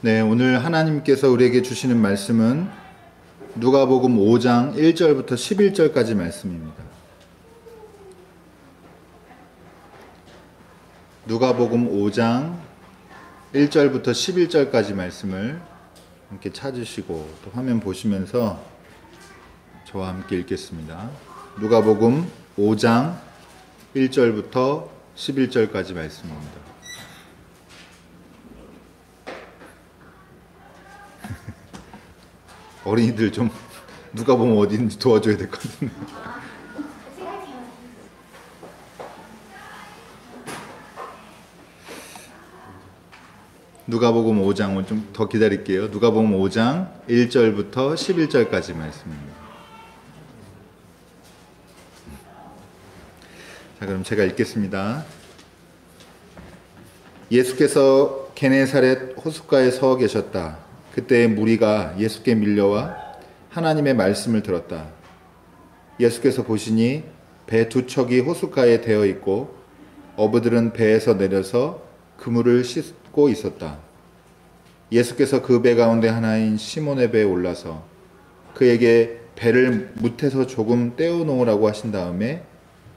네, 오늘 하나님께서 우리에게 주시는 말씀은 누가복음 5장 1절부터 11절까지 말씀입니다. 누가복음 5장 1절부터 11절까지 말씀을 함께 찾으시고 또 화면 보시면서 저와 함께 읽겠습니다. 누가복음 5장 1절부터 11절까지 말씀입니다. 어린이들 좀 누가 보면 어딘지 도와줘야 될 것 같은데. 누가복음 5장은 좀 더 기다릴게요. 누가복음 5장 1절부터 11절까지 말씀입니다. 자, 그럼 제가 읽겠습니다. 예수께서 게네사렛 호숫가에 서 계셨다. 그때 무리가 예수께 밀려와 하나님의 말씀을 들었다. 예수께서 보시니 배 두 척이 호숫가에 대어 있고 어부들은 배에서 내려서 그물을 씻고 있었다. 예수께서 그 배 가운데 하나인 시몬의 배에 올라서 그에게 배를 무태서 조금 떼어 놓으라고 하신 다음에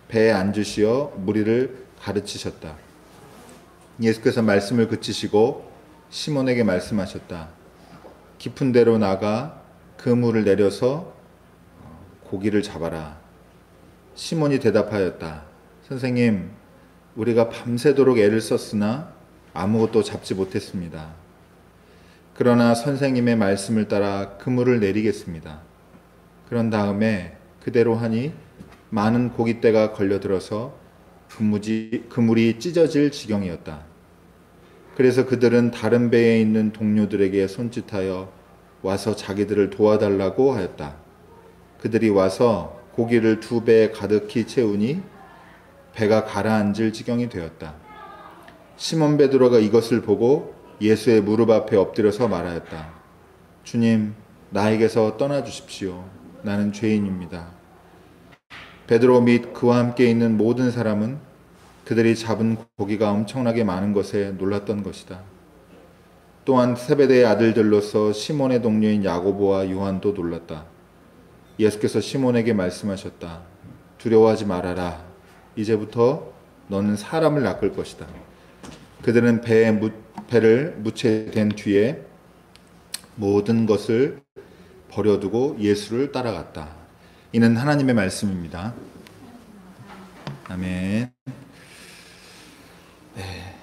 배에 앉으시어 무리를 가르치셨다. 예수께서 말씀을 그치시고 시몬에게 말씀하셨다. 깊은 데로 나가 그물을 내려서 고기를 잡아라. 시몬이 대답하였다. 선생님, 우리가 밤새도록 애를 썼으나 아무것도 잡지 못했습니다. 그러나 선생님의 말씀을 따라 그물을 내리겠습니다. 그런 다음에 그대로 하니 많은 고깃대가 걸려들어서 그물이 찢어질 지경이었다. 그래서 그들은 다른 배에 있는 동료들에게 손짓하여 와서 자기들을 도와달라고 하였다. 그들이 와서 고기를 두 배에 가득히 채우니 배가 가라앉을 지경이 되었다. 시몬 베드로가 이것을 보고 예수의 무릎 앞에 엎드려서 말하였다. 주님, 나에게서 떠나주십시오. 나는 죄인입니다. 베드로 및 그와 함께 있는 모든 사람은 그들이 잡은 고기가 엄청나게 많은 것에 놀랐던 것이다. 또한 세베대의 아들들로서 시몬의 동료인 야고보와 요한도 놀랐다. 예수께서 시몬에게 말씀하셨다. 두려워하지 말아라. 이제부터 너는 사람을 낚을 것이다. 그들은 배를 무채된 뒤에 모든 것을 버려두고 예수를 따라갔다. 이는 하나님의 말씀입니다. 아멘. 네,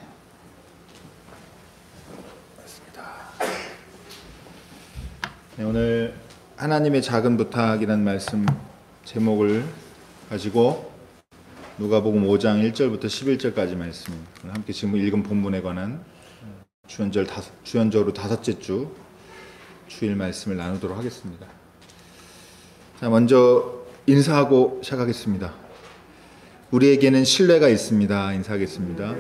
맞습니다. 네, 오늘 하나님의 작은 부탁이라는 말씀 제목을 가지고 누가복음 5장 1절부터 11절까지 말씀을 함께 지금 읽은 본문에 관한 주연적으로 다섯째 주 주일 말씀을 나누도록 하겠습니다. 자, 먼저 인사하고 시작하겠습니다. 우리에게는 신뢰가 있습니다. 인사하겠습니다.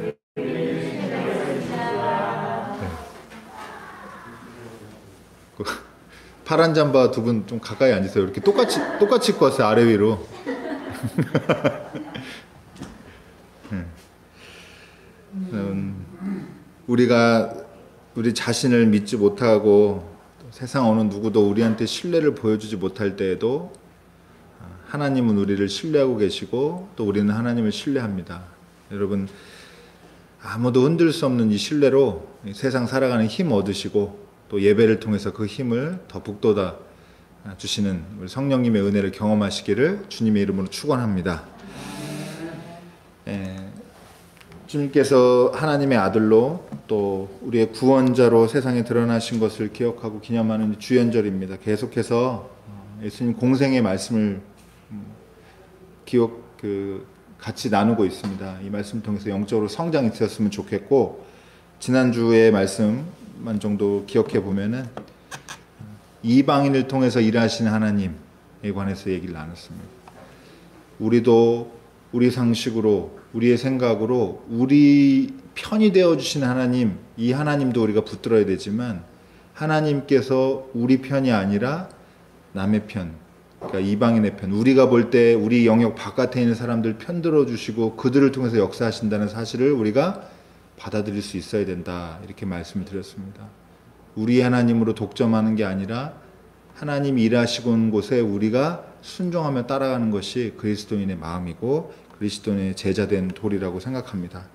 파란 잠바 두 분 좀 가까이 앉으세요. 이렇게 똑같이 입고 왔어요. 아래 위로. 우리가 우리 자신을 믿지 못하고 세상 어느 누구도 우리한테 신뢰를 보여주지 못할 때에도 하나님은 우리를 신뢰하고 계시고 또 우리는 하나님을 신뢰합니다. 여러분, 아무도 흔들 수 없는 이 신뢰로 세상 살아가는 힘 얻으시고 또 예배를 통해서 그 힘을 더 북돋아 주시는 우리 성령님의 은혜를 경험하시기를 주님의 이름으로 축원합니다. 주님께서 하나님의 아들로 또 우리의 구원자로 세상에 드러나신 것을 기억하고 기념하는 주연절입니다. 계속해서 예수님 공생의 말씀을 같이 나누고 있습니다. 이 말씀 통해서 영적으로 성장이 되었으면 좋겠고, 지난주의 말씀만 정도 기억해 보면은 이방인을 통해서 일하신 하나님에 관해서 얘기를 나눴습니다. 우리도 우리 상식으로, 우리의 생각으로 우리 편이 되어주신 하나님, 이 하나님도 우리가 붙들어야 되지만 하나님께서 우리 편이 아니라 남의 편, 그러니까 이방인의 편, 우리가 볼 때 우리 영역 바깥에 있는 사람들 편 들어주시고 그들을 통해서 역사하신다는 사실을 우리가 받아들일 수 있어야 된다, 이렇게 말씀을 드렸습니다. 우리 하나님으로 독점하는 게 아니라 하나님이 일하시고 온 곳에 우리가 순종하며 따라가는 것이 그리스도인의 마음이고 그리스도인의 제자된 도리라고 생각합니다.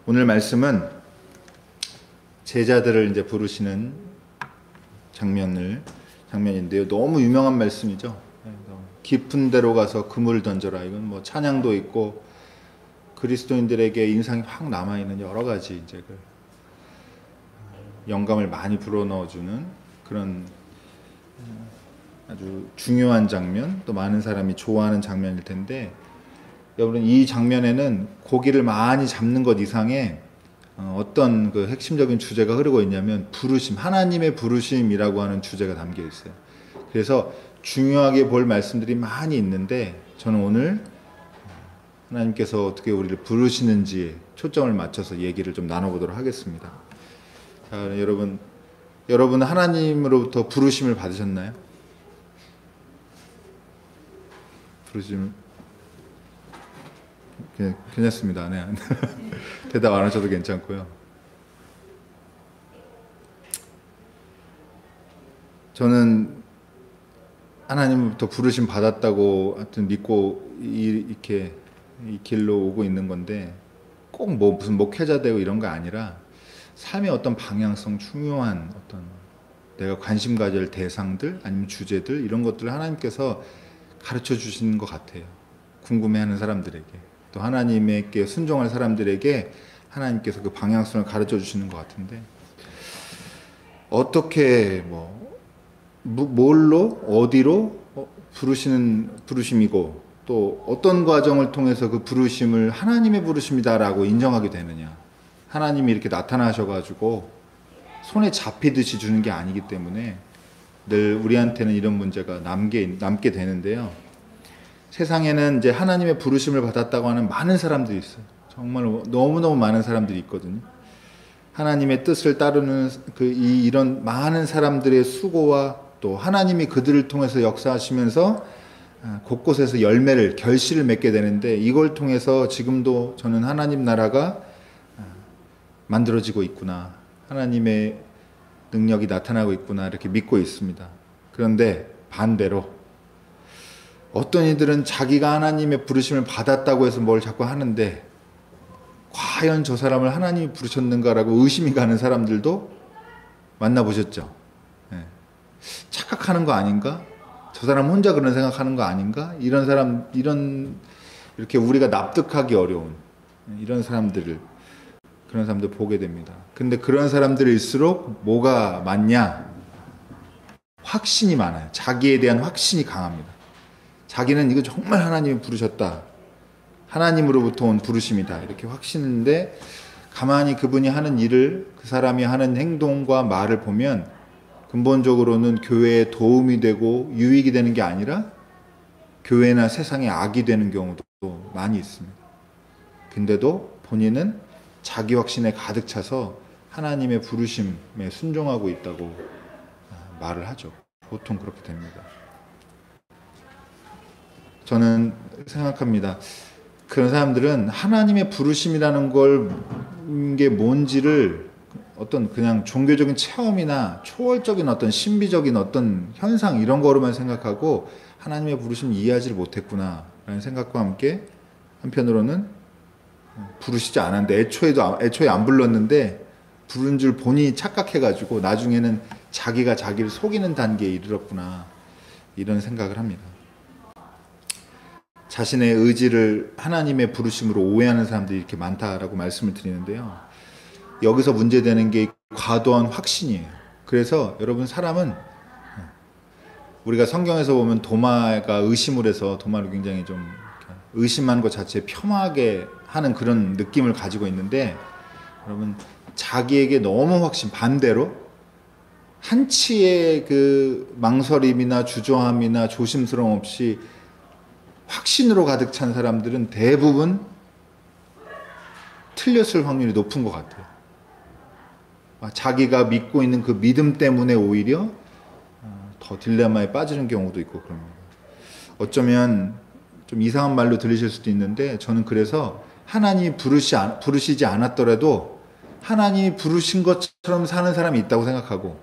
오늘 말씀은 제자들을 이제 부르시는 장면인데요. 너무 유명한 말씀이죠. 깊은 데로 가서 그물을 던져라. 이건 뭐 찬양도 있고 그리스도인들에게 인상이 확 남아있는 여러 가지 이제 그 영감을 많이 불어넣어주는 그런 아주 중요한 장면, 또 많은 사람이 좋아하는 장면일 텐데, 여러분 이 장면에는 고기를 많이 잡는 것 이상의 어떤 그 핵심적인 주제가 흐르고 있냐면 부르심, 하나님의 부르심이라고 하는 주제가 담겨 있어요. 그래서 중요하게 볼 말씀들이 많이 있는데 저는 오늘 하나님께서 어떻게 우리를 부르시는지 초점을 맞춰서 얘기를 좀 나눠보도록 하겠습니다. 자, 여러분 하나님으로부터 부르심을 받으셨나요? 부르심 괜찮습니다. 네. 대답 안 하셔도 괜찮고요. 저는 하나님부터 부르심 받았다고 하여튼 믿고 이렇게 이 길로 오고 있는 건데 꼭 뭐 무슨 목회자 되고 이런 거 아니라 삶의 어떤 방향성, 중요한 어떤 내가 관심 가질 대상들 아니면 주제들 이런 것들을 하나님께서 가르쳐 주시는 것 같아요. 궁금해하는 사람들에게 또 하나님께 순종할 사람들에게 하나님께서 그 방향성을 가르쳐 주시는 것 같은데 어떻게 뭘로 어디로 부르시는 부르심이고 또 어떤 과정을 통해서 그 부르심을 하나님의 부르심이다라고 인정하게 되느냐. 하나님이 이렇게 나타나셔가지고 손에 잡히듯이 주는 게 아니기 때문에 늘 우리한테는 이런 문제가 남게 되는데요. 세상에는 이제 하나님의 부르심을 받았다고 하는 많은 사람들이 있어요. 정말 너무너무 많은 사람들이 있거든요. 하나님의 뜻을 따르는 이런 많은 사람들의 수고와 또 하나님이 그들을 통해서 역사하시면서 곳곳에서 결실을 맺게 되는데 이걸 통해서 지금도 저는 하나님 나라가 만들어지고 있구나. 하나님의 능력이 나타나고 있구나. 이렇게 믿고 있습니다. 그런데 반대로 어떤 이들은 자기가 하나님의 부르심을 받았다고 해서 뭘 자꾸 하는데 과연 저 사람을 하나님이 부르셨는가라고 의심이 가는 사람들도 만나보셨죠? 네. 착각하는 거 아닌가? 저 사람 혼자 그런 생각하는 거 아닌가? 이렇게 우리가 납득하기 어려운 그런 사람들 보게 됩니다. 근데 그런 사람들일수록 뭐가 많냐? 확신이 많아요. 자기에 대한 확신이 강합니다. 자기는 이거 정말 하나님이 부르셨다. 하나님으로부터 온 부르심이다. 이렇게 확신인데 가만히 그분이 하는 일을 그 사람이 하는 행동과 말을 보면 근본적으로는 교회에 도움이 되고 유익이 되는 게 아니라 교회나 세상에 악이 되는 경우도 많이 있습니다. 근데도 본인은 자기 확신에 가득 차서 하나님의 부르심에 순종하고 있다고 말을 하죠. 보통 그렇게 됩니다. 저는 생각합니다. 그런 사람들은 하나님의 부르심이라는 게 뭔지를 어떤 그냥 종교적인 체험이나 초월적인 어떤 신비적인 어떤 현상 이런 거로만 생각하고 하나님의 부르심을 이해하지를 못했구나라는 생각과 함께 한편으로는 부르시지 않았는데 애초에 안 불렀는데 부른 줄 본인이 착각해가지고 나중에는 자기가 자기를 속이는 단계에 이르렀구나 이런 생각을 합니다. 자신의 의지를 하나님의 부르심으로 오해하는 사람들이 이렇게 많다라고 말씀을 드리는데요. 여기서 문제되는 게 과도한 확신이에요. 그래서 여러분 사람은 우리가 성경에서 보면 도마가 의심을 해서 도마를 굉장히 좀 의심하는 것 자체에 폄하하게 하는 그런 느낌을 가지고 있는데 여러분 자기에게 너무 반대로 한치의 그 망설임이나 주저함이나 조심스러움 없이 확신으로 가득 찬 사람들은 대부분 틀렸을 확률이 높은 것 같아요. 자기가 믿고 있는 그 믿음 때문에 오히려 더 딜레마에 빠지는 경우도 있고 그럽니다. 어쩌면 좀 이상한 말로 들리실 수도 있는데 저는 그래서 하나님이 부르시지 않았더라도 하나님이 부르신 것처럼 사는 사람이 있다고 생각하고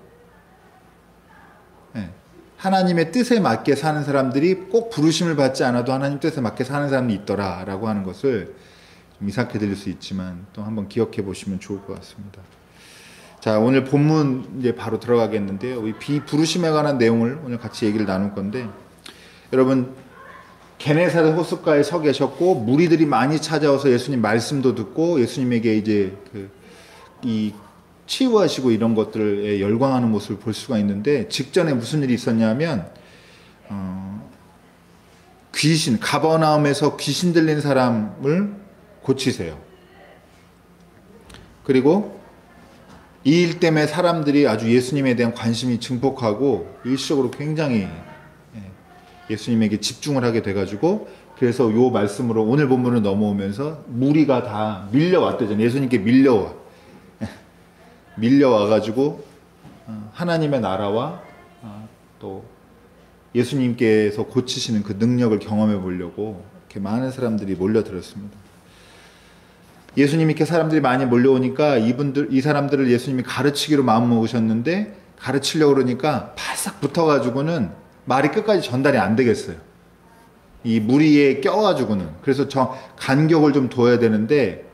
예. 하나님의 뜻에 맞게 사는 사람들이 꼭 부르심을 받지 않아도 하나님 뜻에 맞게 사는 사람이 있더라라고 하는 것을 좀 이상하게 들릴 수 있지만 또 한번 기억해 보시면 좋을 것 같습니다. 자, 오늘 본문 이제 바로 들어가겠는데요. 이 비부르심에 관한 내용을 오늘 같이 얘기를 나눌 건데, 여러분 게네사렛 호숫가에 서 계셨고 무리들이 많이 찾아와서 예수님 말씀도 듣고 예수님에게 이제 이 치유하시고 이런 것들에 열광하는 모습을 볼 수가 있는데, 직전에 무슨 일이 있었냐면 귀신, 가버나움에서 귀신 들린 사람을 고치세요. 그리고 이 일 때문에 사람들이 아주 예수님에 대한 관심이 증폭하고 일시적으로 굉장히 예수님에게 집중을 하게 돼가지고, 그래서 요 말씀으로 오늘 본문을 넘어오면서 무리가 다 밀려왔대잖아요. 예수님께 밀려와가지고 하나님의 나라와 또 예수님께서 고치시는 그 능력을 경험해 보려고 이렇게 많은 사람들이 몰려들었습니다. 예수님이 이렇게 사람들이 많이 몰려오니까 이 사람들을 예수님이 가르치기로 마음먹으셨는데, 가르치려고 그러니까 바싹 붙어가지고는 말이 끝까지 전달이 안 되겠어요. 이 무리에 껴가지고는. 그래서 간격을 좀 둬야 되는데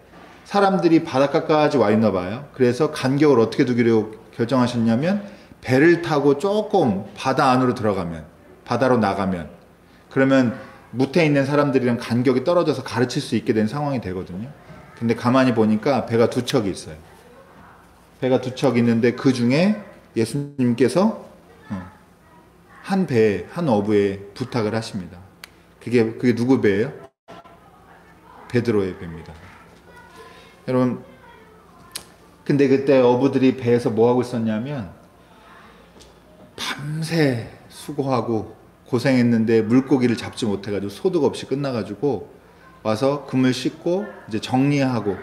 사람들이 바닷가까지 와 있나 봐요. 그래서 간격을 어떻게 두기로 결정하셨냐면, 배를 타고 조금 바다 안으로 들어가면, 바다로 나가면, 그러면 무태 있는 사람들이랑 간격이 떨어져서 가르칠 수 있게 된 상황이 되거든요. 근데 가만히 보니까 배가 두 척이 있어요. 배가 두 척 있는데 그 중에 예수님께서 한 어부에 부탁을 하십니다. 그게 누구 배예요? 베드로의 배입니다. 여러분, 근데 그때 어부들이 배에서 뭐 하고 있었냐면, 밤새 수고하고 고생했는데 물고기를 잡지 못해가지고 소득 없이 끝나가지고 와서 금을 씻고 이제 정리하고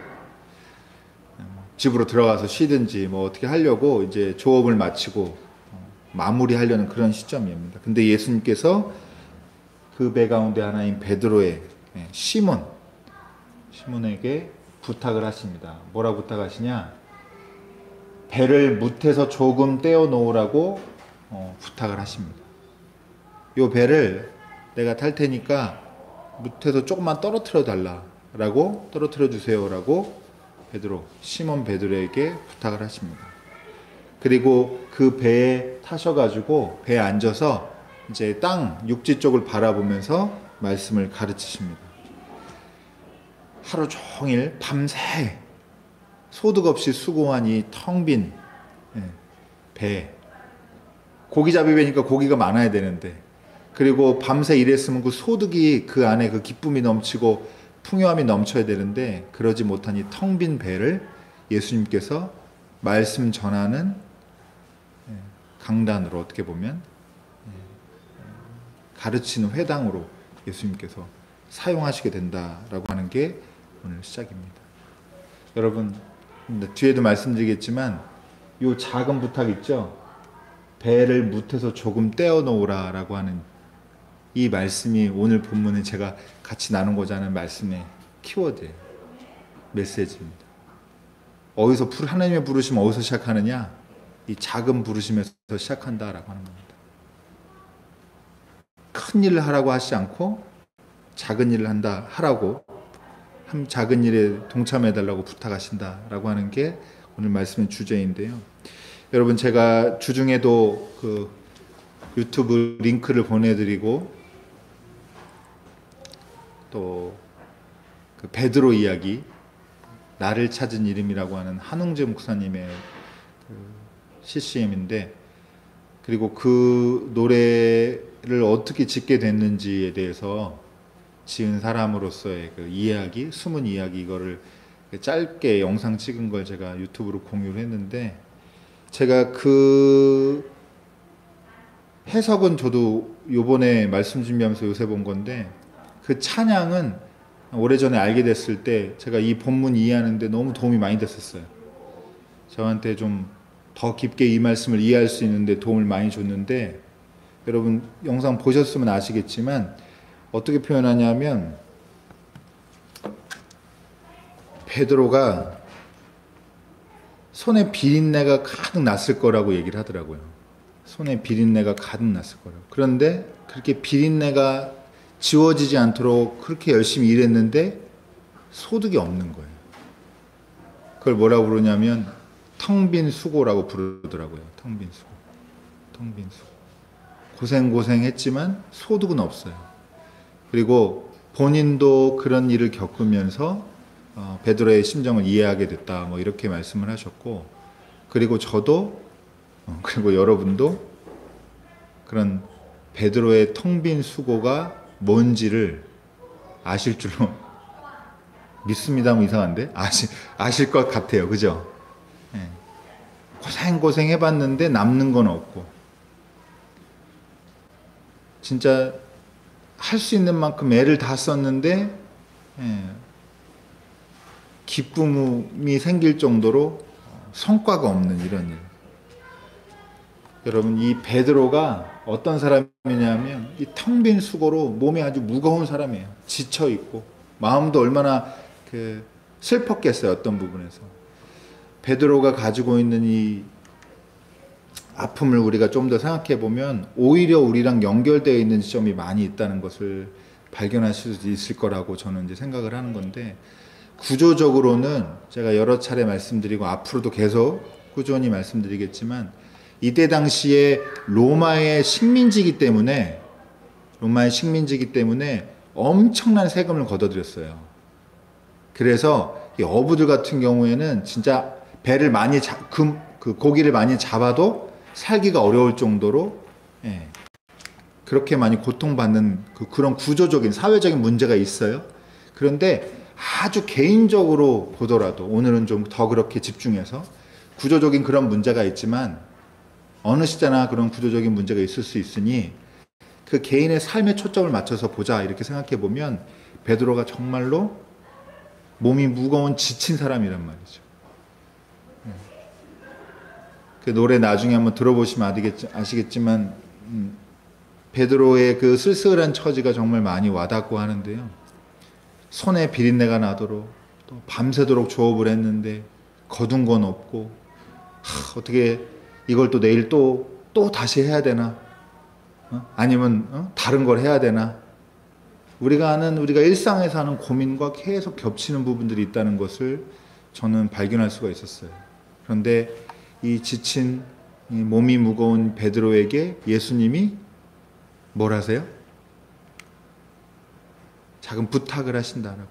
집으로 들어가서 쉬든지 뭐 어떻게 하려고 이제 조업을 마치고 마무리하려는 그런 시점입니다. 근데 예수님께서 그 배 가운데 하나인 베드로의 시몬에게 부탁을 하십니다. 뭐라고 부탁하시냐? 배를 무태서 조금 떼어 놓으라고 부탁을 하십니다. 요 배를 내가 탈 테니까 무태서 조금만 떨어뜨려 달라라고, 떨어뜨려 주세요라고 시몬 베드로에게 부탁을 하십니다. 그리고 그 배에 타셔가지고 배에 앉아서 이제 육지 쪽을 바라보면서 말씀을 가르치십니다. 하루 종일 밤새 소득 없이 수고한 이 텅 빈 배, 고기잡이 배니까 고기가 많아야 되는데, 그리고 밤새 일했으면 그 소득이 그 안에 그 기쁨이 넘치고 풍요함이 넘쳐야 되는데, 그러지 못한 이 텅 빈 배를 예수님께서 말씀 전하는 강단으로, 어떻게 보면 가르치는 회당으로 예수님께서 사용하시게 된다라고 하는 게 오늘 시작입니다. 여러분, 뒤에도 말씀드리겠지만 이 작은 부탁 있죠? 배를 무태서 조금 떼어 놓으라라고 하는 이 말씀이 오늘 본문에 제가 같이 나누고자 하는 말씀의 키워드예요. 메시지입니다. 하나님의 부르심 어디서 시작하느냐? 이 작은 부르심에서 시작한다라고 하는 겁니다. 큰 일을 하라고 하시지 않고 작은 일을 하라고, 작은 일에 동참해달라고 부탁하신다라고 하는 게 오늘 말씀의 주제인데요. 여러분, 제가 주중에도 그 유튜브 링크를 보내드리고, 또 그 베드로 이야기, 나를 찾은 이름이라고 하는 한웅재 목사님의 CCM인데, 그리고 그 노래를 어떻게 짓게 됐는지에 대해서 지은 사람으로서의 그 이야기, 숨은 이야기, 이거를 짧게 영상 찍은 걸 제가 유튜브로 공유를 했는데, 제가 그 해석은 저도 요번에 말씀 준비하면서 요새 본 건데, 그 찬양은 오래전에 알게 됐을 때 제가 이 본문 이해하는데 너무 도움이 많이 됐었어요. 저한테 좀 더 깊게 이 말씀을 이해할 수 있는데 도움을 많이 줬는데, 여러분 영상 보셨으면 아시겠지만 어떻게 표현하냐면, 베드로가 손에 비린내가 가득 났을 거라고 얘기를 하더라고요. 손에 비린내가 가득 났을 거예요. 그런데 그렇게 비린내가 지워지지 않도록 그렇게 열심히 일했는데 소득이 없는 거예요. 그걸 뭐라고 부르냐면 텅 빈 수고라고 부르더라고요. 텅 빈 수고. 텅 빈 수고. 고생했지만 소득은 없어요. 그리고 본인도 그런 일을 겪으면서 베드로의 심정을 이해하게 됐다. 뭐 이렇게 말씀을 하셨고, 그리고 저도 그리고 여러분도 그런 베드로의 텅 빈 수고가 뭔지를 아실 줄로 믿습니다. 뭐 이상한데 아실 것 같아요. 그죠? 네. 고생 해봤는데 남는 건 없고, 진짜 할 수 있는 만큼 애를 다 썼는데 기쁨이 생길 정도로 성과가 없는 이런 일. 여러분, 이 베드로가 어떤 사람이냐면 이 텅 빈 수고로 몸이 아주 무거운 사람이에요. 지쳐 있고 마음도 얼마나 슬펐겠어요. 어떤 부분에서 베드로가 가지고 있는 이 아픔을 우리가 좀 더 생각해 보면 오히려 우리랑 연결되어 있는 지점이 많이 있다는 것을 발견하실 수 있을 거라고 저는 이제 생각을 하는 건데, 구조적으로는 제가 여러 차례 말씀드리고 앞으로도 계속 꾸준히 말씀드리겠지만, 이때 당시에 로마의 식민지이기 때문에 엄청난 세금을 걷어들였어요. 그래서 이 어부들 같은 경우에는 진짜 배를 많이 그 고기를 많이 잡아도 살기가 어려울 정도로 그렇게 많이 고통받는 그런 구조적인 사회적인 문제가 있어요. 그런데 아주 개인적으로 보더라도 오늘은 좀 더 그렇게 집중해서 구조적인 그런 문제가 있지만 어느 시대나 그런 구조적인 문제가 있을 수 있으니 그 개인의 삶에 초점을 맞춰서 보자 이렇게 생각해 보면 베드로가 정말로 몸이 무거운 지친 사람이란 말이죠. 그 노래 나중에 한번 들어보시면 아시겠지만 베드로의 그 쓸쓸한 처지가 정말 많이 와닿고 하는데요. 손에 비린내가 나도록 또 밤새도록 조업을 했는데 거둔 건 없고, 어떻게 이걸 또 내일 또 다시 해야 되나? 아니면 다른 걸 해야 되나? 우리가 일상에서 하는 고민과 계속 겹치는 부분들이 있다는 것을 저는 발견할 수가 있었어요. 그런데 이 지친 이 몸이 무거운 베드로에게 예수님이 뭘 하세요? 작은 부탁을 하신다라고.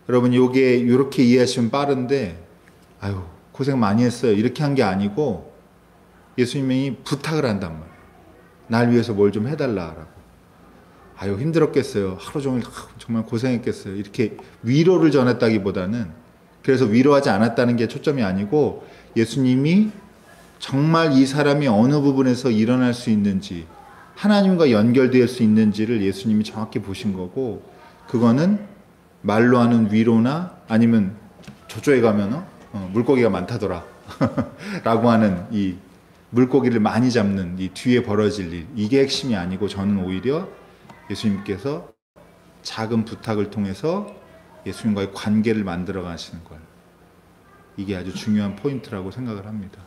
여러분, 요게 이렇게 이해하시면 빠른데, 아유 고생 많이 했어요 이렇게 한 게 아니고 예수님이 부탁을 한단 말이에요. 날 위해서 뭘 좀 해달라라고. 아유 힘들었겠어요. 하루 종일 정말 고생했겠어요. 이렇게 위로를 전했다기보다는, 그래서 위로하지 않았다는 게 초점이 아니고 예수님이 정말 이 사람이 어느 부분에서 일어날 수 있는지, 하나님과 연결될 수 있는지를 예수님이 정확히 보신 거고, 그거는 말로 하는 위로나 아니면 저쪽에 가면 물고기가 많다더라 라고 하는 이 물고기를 많이 잡는 이 뒤에 벌어질 일, 이게 핵심이 아니고, 저는 오히려 예수님께서 작은 부탁을 통해서 예수님과의 관계를 만들어 가시는 걸, 이게 아주 중요한 포인트라고 생각을 합니다.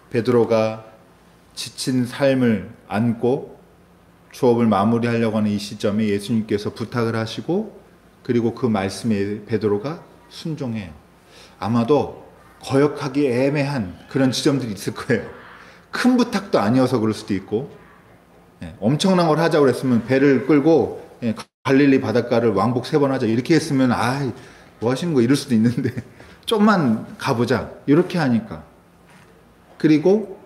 베드로가 지친 삶을 안고 추업을 마무리하려고 하는 이 시점에 예수님께서 부탁을 하시고, 그리고 그 말씀에 베드로가 순종해요. 아마도 거역하기 애매한 그런 지점들이 있을 거예요. 큰 부탁도 아니어서 그럴 수도 있고, 엄청난 걸 하자고 그랬으면 배를 끌고 갈릴리 바닷가를 왕복 3번 하자 이렇게 했으면 뭐 하시는 거 이럴 수도 있는데 좀만 가보자 이렇게 하니까, 그리고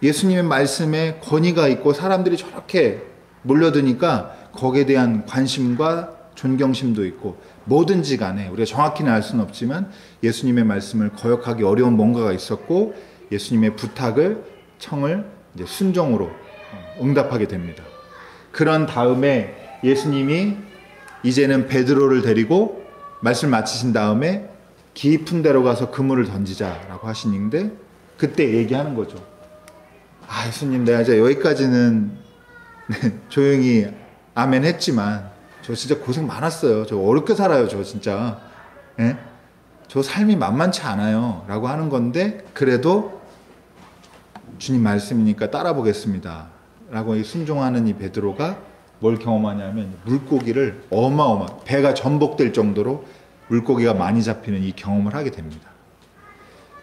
예수님의 말씀에 권위가 있고 사람들이 저렇게 몰려드니까 거기에 대한 관심과 존경심도 있고, 뭐든지 간에 우리가 정확히는 알 수는 없지만 예수님의 말씀을 거역하기 어려운 뭔가가 있었고, 예수님의 부탁을 청을 이제 순종으로 응답하게 됩니다. 그런 다음에 예수님이 이제는 베드로를 데리고 말씀 마치신 다음에 깊은 데로 가서 그물을 던지자라고 하시는데, 그때 얘기하는 거죠. 예수님, 내가 이제 여기까지는 조용히 아멘 했지만 저 진짜 고생 많았어요. 저 어렵게 살아요. 저 진짜. 저 삶이 만만치 않아요. 라고 하는 건데, 그래도 주님 말씀이니까 따라 보겠습니다 라고 순종하는 이 베드로가 뭘 경험하냐면 물고기를 배가 전복될 정도로 물고기가 많이 잡히는 이 경험을 하게 됩니다.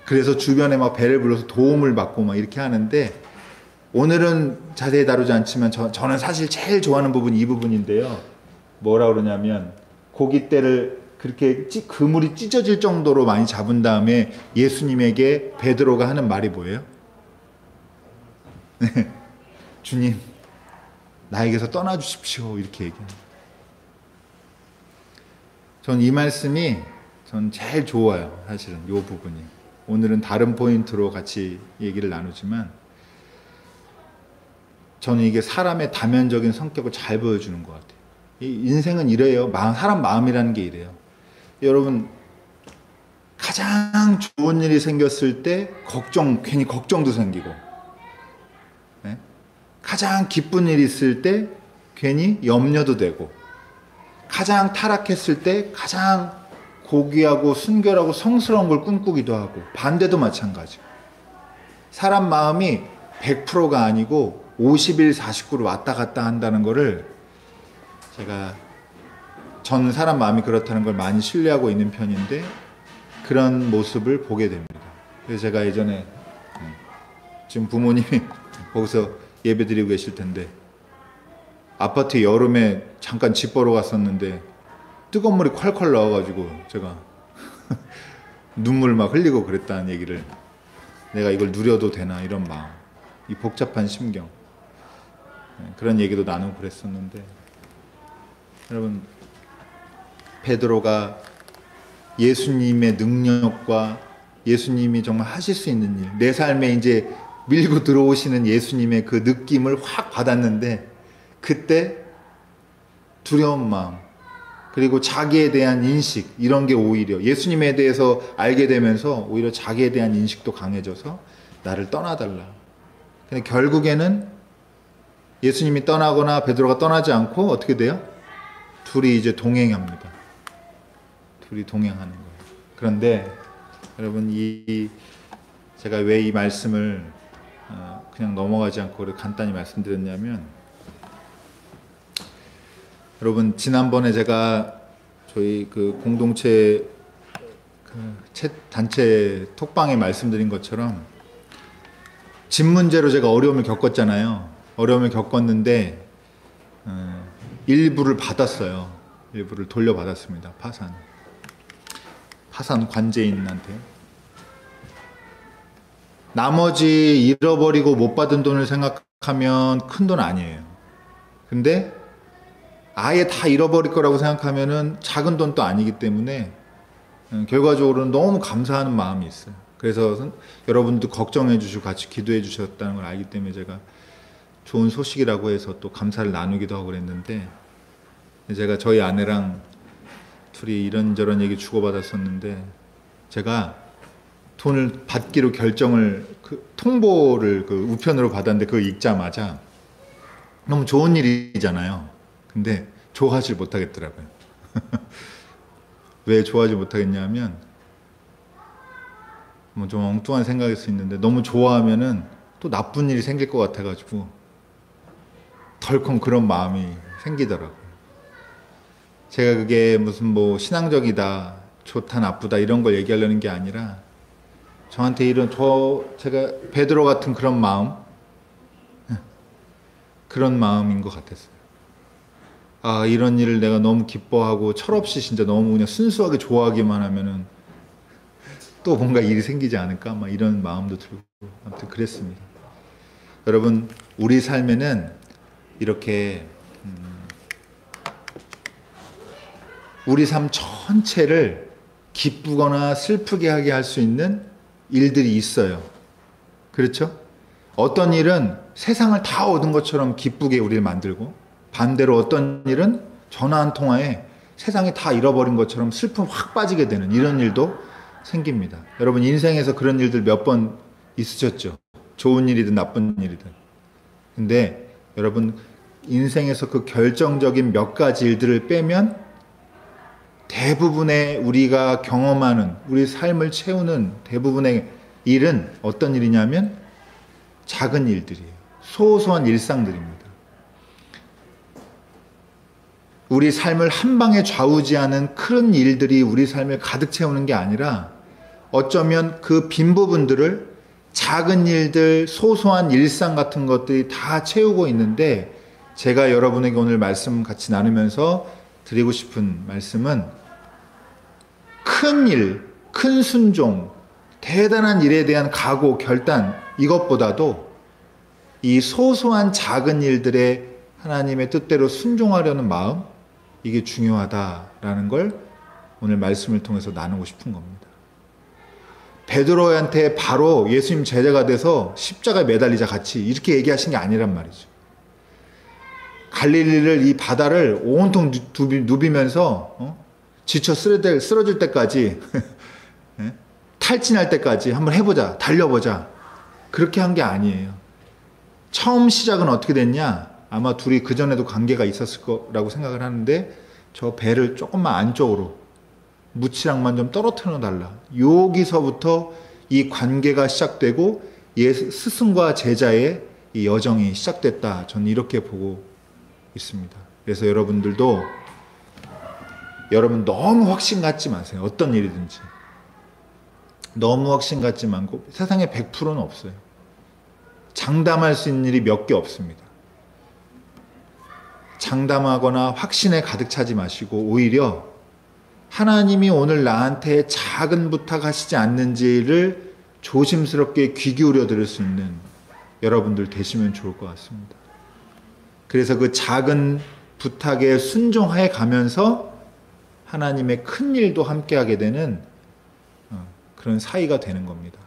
그래서 주변에 막 배를 불러서 도움을 받고 막 이렇게 하는데, 오늘은 자세히 다루지 않지만 저는 사실 제일 좋아하는 부분이 이 부분인데요. 뭐라 그러냐면 고깃대를 그렇게 그물이 찢어질 정도로 많이 잡은 다음에 예수님에게 베드로가 하는 말이 뭐예요? 주님, 나에게서 떠나주십시오. 이렇게 얘기합니다. 전 이 말씀이 전 제일 좋아요. 사실은 이 부분이. 오늘은 다른 포인트로 같이 얘기를 나누지만 저는 이게 사람의 다면적인 성격을 잘 보여주는 것 같아요. 이 인생은 이래요. 사람 마음이라는 게 이래요. 여러분, 가장 좋은 일이 생겼을 때 괜히 걱정도 생기고, 네? 가장 기쁜 일이 있을 때 괜히 염려도 되고, 가장 타락했을 때 가장 고귀하고 순결하고 성스러운 걸 꿈꾸기도 하고, 반대도 마찬가지. 사람 마음이 100%가 아니고 51, 49로 왔다 갔다 한다는 거를 저는 사람 마음이 그렇다는 걸 많이 신뢰하고 있는 편인데 그런 모습을 보게 됩니다. 그래서 제가 예전에 지금 부모님이 거기서 예배 드리고 계실 텐데 아파트 여름에 잠깐 집 보러 갔었는데 뜨거운 물이 콸콸 나와가지고 제가 눈물 막 흘리고 그랬다는 얘기를, 내가 이걸 누려도 되나 이런 마음, 이 복잡한 심경, 그런 얘기도 나누고 그랬었는데, 여러분, 베드로가 예수님의 능력과 예수님이 정말 하실 수 있는 일, 내 삶에 이제 밀고 들어오시는 예수님의 그 느낌을 확 받았는데, 그때 두려운 마음, 그리고 자기에 대한 인식, 이런 게 오히려 예수님에 대해서 알게 되면서 오히려 자기에 대한 인식도 강해져서 나를 떠나달라. 근데 결국에는 예수님이 떠나거나 베드로가 떠나지 않고 어떻게 돼요? 둘이 이제 동행합니다. 둘이 동행하는 거예요. 그런데 여러분, 제가 왜 이 말씀을 그냥 넘어가지 않고 간단히 말씀드렸냐면, 여러분, 지난번에 제가 저희 그 공동체 단체 톡방에 말씀드린 것처럼 집 문제로 제가 어려움을 겪었잖아요. 어려움을 겪었는데 일부를 받았어요. 일부를 돌려받았습니다. 파산 관제인한테. 나머지 잃어버리고 못 받은 돈을 생각하면 큰 돈 아니에요. 근데 아예 다 잃어버릴 거라고 생각하면은 작은 돈도 아니기 때문에 결과적으로는 너무 감사하는 마음이 있어요. 그래서 여러분도 걱정해 주시고 같이 기도해 주셨다는 걸 알기 때문에 제가 좋은 소식이라고 해서 또 감사를 나누기도 하고 그랬는데, 제가 저희 아내랑 둘이 이런저런 얘기 주고받았었는데, 제가 돈을 받기로 통보를 우편으로 받았는데 그거 읽자마자 너무 좋은 일이잖아요. 근데 좋아하지 못하겠더라고요. 왜 좋아하지 못하겠냐면, 뭐 좀 엉뚱한 생각일 수 있는데 너무 좋아하면은 또 나쁜 일이 생길 것 같아가지고 덜컹 그런 마음이 생기더라고요. 제가 그게 무슨 뭐 신앙적이다, 좋다, 나쁘다 이런 걸 얘기하려는 게 아니라, 저한테 제가 베드로 같은 그런 마음인 것 같았어요. 아, 이런 일을 내가 너무 기뻐하고 철없이 진짜 너무 그냥 순수하게 좋아하기만 하면은 또 뭔가 일이 생기지 않을까? 막 이런 마음도 들고, 아무튼 그랬습니다. 여러분, 우리 삶에는 이렇게 우리 삶 전체를 기쁘거나 슬프게 하게 할 수 있는 일들이 있어요. 그렇죠? 어떤 일은 세상을 다 얻은 것처럼 기쁘게 우리를 만들고, 반대로 어떤 일은 전화 한 통화에 세상이 다 잃어버린 것처럼 슬픔 확 빠지게 되는 이런 일도 생깁니다. 여러분, 인생에서 그런 일들 몇 번 있으셨죠? 좋은 일이든 나쁜 일이든. 근데 여러분, 인생에서 그 결정적인 몇 가지 일들을 빼면 대부분의 우리가 경험하는, 우리 삶을 채우는 대부분의 일은 어떤 일이냐면 작은 일들이에요. 소소한 일상들입니다. 우리 삶을 한 방에 좌우지하는 큰 일들이 우리 삶을 가득 채우는 게 아니라 어쩌면 그 빈 부분들을 작은 일들, 소소한 일상 같은 것들이 다 채우고 있는데, 제가 여러분에게 오늘 말씀 같이 나누면서 드리고 싶은 말씀은 큰 일, 큰 순종, 대단한 일에 대한 각오, 결단, 이것보다도 이 소소한 작은 일들에 하나님의 뜻대로 순종하려는 마음, 이게 중요하다라는 걸 오늘 말씀을 통해서 나누고 싶은 겁니다. 베드로한테 바로 예수님 제자가 돼서 십자가에 매달리자 같이 이렇게 얘기하신 게 아니란 말이죠. 갈릴리를, 이 바다를 온통 누비면서 지쳐 쓰러질 때까지 탈진할 때까지 한번 해보자, 달려보자, 그렇게 한 게 아니에요. 처음 시작은 어떻게 됐냐? 아마 둘이 그전에도 관계가 있었을 거라고 생각을 하는데, 저 배를 조금만 안쪽으로 무치랑만 좀 떨어뜨려 달라, 여기서부터 이 관계가 시작되고 스승과 제자의 이 여정이 시작됐다, 저는 이렇게 보고 있습니다. 그래서 여러분들도 여러분 너무 확신 갖지 마세요. 어떤 일이든지 너무 확신 갖지 말고, 세상에 100%는 없어요. 장담할 수 있는 일이 몇 개 없습니다. 장담하거나 확신에 가득 차지 마시고, 오히려 하나님이 오늘 나한테 작은 부탁하시지 않는지를 조심스럽게 귀 기울여 들을 수 있는 여러분들 되시면 좋을 것 같습니다. 그래서 그 작은 부탁에 순종해 가면서 하나님의 큰 일도 함께하게 되는 그런 사이가 되는 겁니다.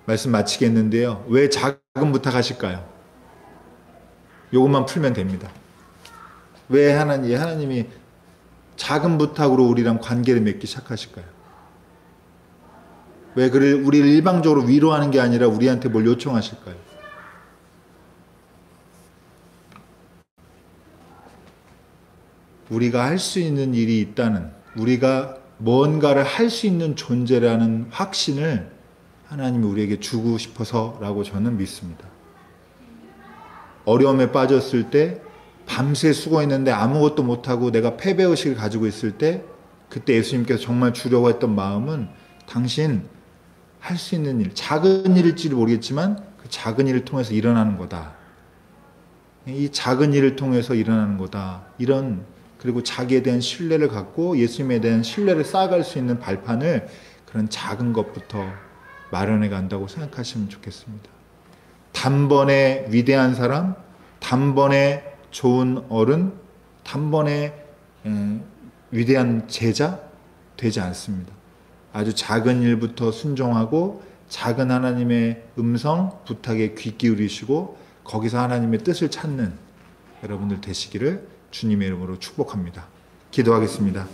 말씀 마치겠는데요. 왜 작은 부탁하실까요? 이것만 풀면 됩니다. 왜 하나님이 작은 부탁으로 우리랑 관계를 맺기 시작하실까요? 왜 우리를 일방적으로 위로하는 게 아니라 우리한테 뭘 요청하실까요? 우리가 할 수 있는 일이 있다는, 우리가 뭔가를 할 수 있는 존재라는 확신을 하나님이 우리에게 주고 싶어서라고 저는 믿습니다. 어려움에 빠졌을 때, 밤새 수고했는데 아무것도 못하고 내가 패배의식을 가지고 있을 때, 그때 예수님께서 정말 주려고 했던 마음은, 당신 할 수 있는 일, 작은 일일지도 모르겠지만 그 작은 일을 통해서 일어나는 거다. 이 작은 일을 통해서 일어나는 거다. 그리고 자기에 대한 신뢰를 갖고 예수님에 대한 신뢰를 쌓아갈 수 있는 발판을, 그런 작은 것부터 마련해 간다고 생각하시면 좋겠습니다. 단번에 위대한 사람, 단번에 좋은 어른, 단번에 위대한 제자 되지 않습니다. 아주 작은 일부터 순종하고, 작은 하나님의 음성, 부탁에 귀 기울이시고, 거기서 하나님의 뜻을 찾는 여러분들 되시기를 주님의 이름으로 축복합니다. 기도하겠습니다.